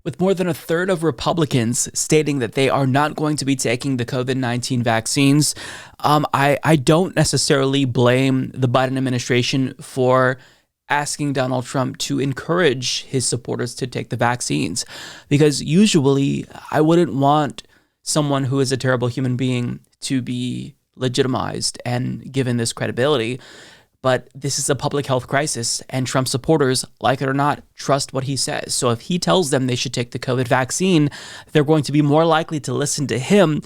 With more than a third of Republicans stating that they are not going to be taking the COVID-19 vaccines, I don't necessarily blame the Biden administration for asking Donald Trump to encourage his supporters to take the vaccines. Because usually I wouldn't want someone who is a terrible human being to be legitimized and given this credibility. But this is a public health crisis, and Trump supporters, like it or not, trust what he says. So if he tells them they should take the COVID vaccine, they're going to be more likely to listen to him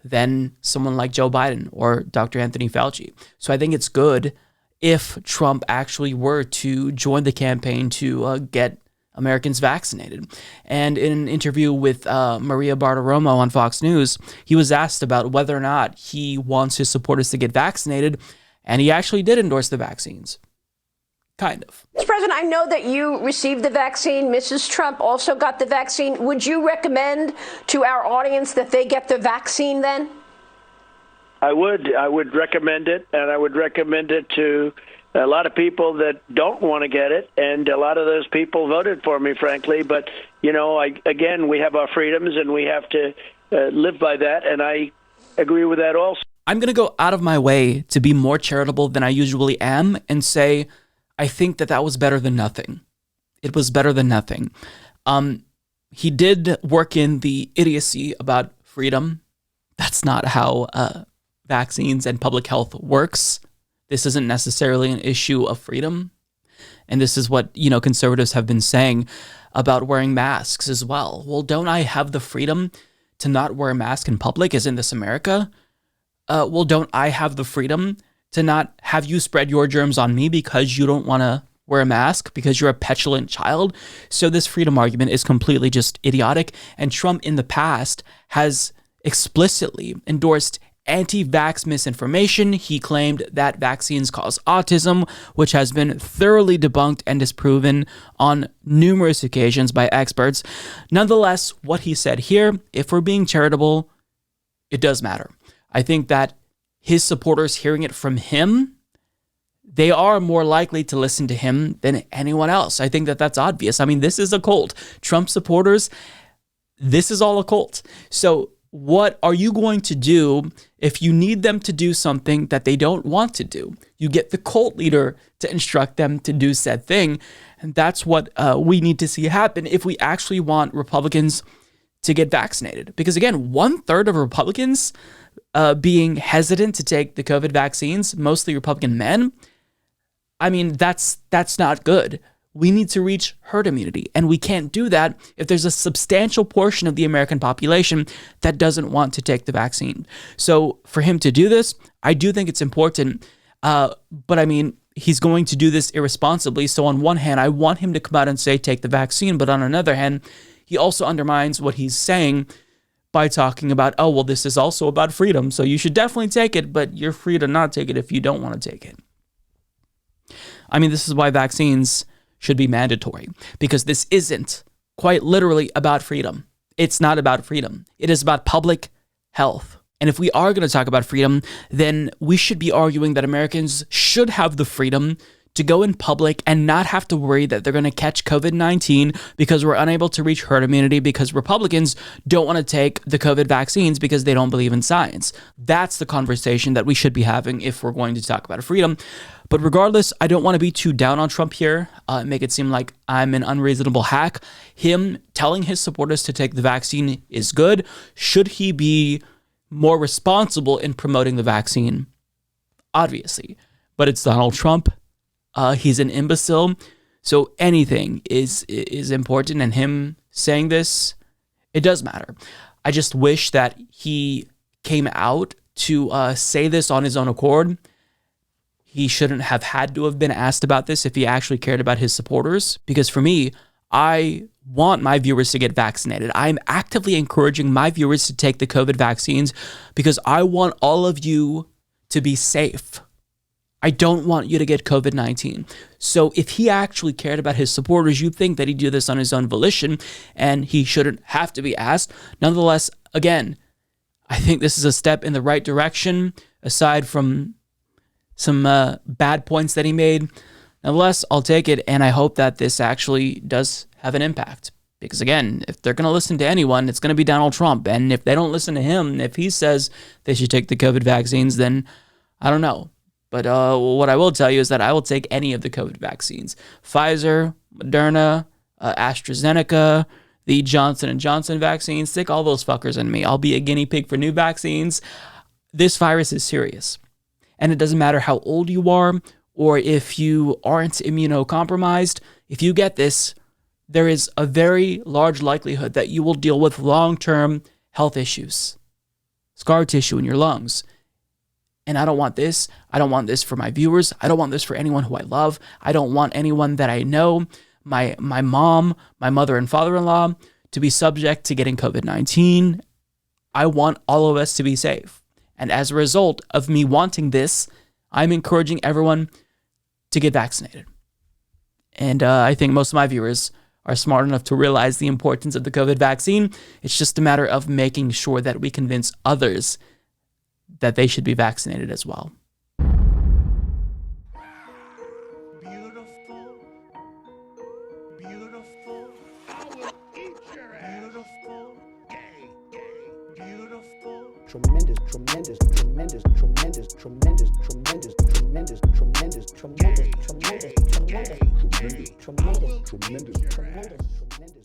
than someone like Joe Biden or Dr. Anthony Fauci. So I think it's good if Trump actually were to join the campaign to get Americans vaccinated. And in an interview with Maria Bartiromo on Fox News, he was asked about whether or not he wants his supporters to get vaccinated. And he actually did endorse the vaccines. Kind of. Mr. President, I know that you received the vaccine. Mrs. Trump also got the vaccine. Would you recommend to our audience that they get the vaccine then? I would recommend it, and I would recommend it to a lot of people that don't want to get it, and a lot of those people voted for me, frankly. But, again, we have our freedoms, and we have to live by that, and I agree with that also. I'm going to go out of my way to be more charitable than I usually am and say, I think that was better than nothing. It was better than nothing. He did work in the idiocy about freedom. That's not how vaccines and public health works. This isn't necessarily an issue of freedom. And this is what, conservatives have been saying about wearing masks as well. Well, don't I have the freedom to not wear a mask in public? Isn't this America? Well, don't I have the freedom to not have you spread your germs on me because you don't want to wear a mask, because you're a petulant child? So this freedom argument is completely just idiotic. And Trump in the past has explicitly endorsed anti-vax misinformation. He claimed that vaccines cause autism, which has been thoroughly debunked and disproven on numerous occasions by experts. Nonetheless, what he said here, if we're being charitable, it does matter. I think that his supporters hearing it from him, they are more likely to listen to him than anyone else. I think that that's obvious. I mean, this is a cult. Trump supporters, this is all a cult. So what are you going to do if you need them to do something that they don't want to do? You get the cult leader to instruct them to do said thing. And that's what we need to see happen if we actually want Republicans to get vaccinated. Because again, 1/3 of Republicans being hesitant to take the COVID vaccines, mostly Republican men, I mean, that's not good. We need to reach herd immunity, and we can't do that if there's a substantial portion of the American population that doesn't want to take the vaccine. So for him to do this, I do think it's important, but I mean, he's going to do this irresponsibly. So on one hand, I want him to come out and say, take the vaccine, but on another hand, he also undermines what he's saying by talking about, oh, well, this is also about freedom, so you should definitely take it, but you're free to not take it if you don't want to take it. I mean, this is why vaccines should be mandatory, because this isn't quite literally about freedom. It's not about freedom. It is about public health. And if we are going to talk about freedom, then we should be arguing that Americans should have the freedom to go in public and not have to worry that they're going to catch COVID-19 because we're unable to reach herd immunity because Republicans don't want to take the COVID vaccines because they don't believe in science. That's the conversation that we should be having if we're going to talk about freedom. But regardless, I don't want to be too down on Trump here, make it seem like I'm an unreasonable hack. Him telling his supporters to take the vaccine is good. Should he be more responsible in promoting the vaccine? Obviously. But it's Donald Trump. He's an imbecile. So anything is important, and him saying this, it does matter. I just wish that he came out to say this on his own accord. He shouldn't have had to have been asked about this if he actually cared about his supporters. Because for me, I want my viewers to get vaccinated. I'm actively encouraging my viewers to take the COVID vaccines because I want all of you to be safe. I don't want you to get COVID-19. So if he actually cared about his supporters, you'd think that he'd do this on his own volition and he shouldn't have to be asked. Nonetheless, again, I think this is a step in the right direction, aside from some bad points that he made. Nonetheless, I'll take it, and I hope that this actually does have an impact, Because again, if they're going to listen to anyone, it's going to be Donald Trump. And if they don't listen to him, if he says they should take the COVID vaccines, then I don't know. But what I will tell you is that I will take any of the COVID vaccines. Pfizer, Moderna, AstraZeneca, the Johnson & Johnson vaccines, stick all those fuckers in me. I'll be a guinea pig for new vaccines. This virus is serious. And it doesn't matter how old you are or if you aren't immunocompromised. If you get this, there is a very large likelihood that you will deal with long-term health issues, scar tissue in your lungs. And I don't want this. I don't want this for my viewers. I don't want this for anyone who I love. I don't want anyone that I know, my mom, my mother and father-in-law, to be subject to getting COVID-19. I want all of us to be safe. And as a result of me wanting this, I'm encouraging everyone to get vaccinated. And I think most of my viewers are smart enough to realize the importance of the COVID vaccine. It's just a matter of making sure that we convince others that they should be vaccinated as well. Beautiful, beautiful, I will eat your ass. Beautiful, gay, beautiful. Tremendous, tremendous, tremendous, tremendous, tremendous, tremendous, tremendous, tremendous, tremendous, tremendous, tremendous, tremendous, tremendous, tremendous, tremendous.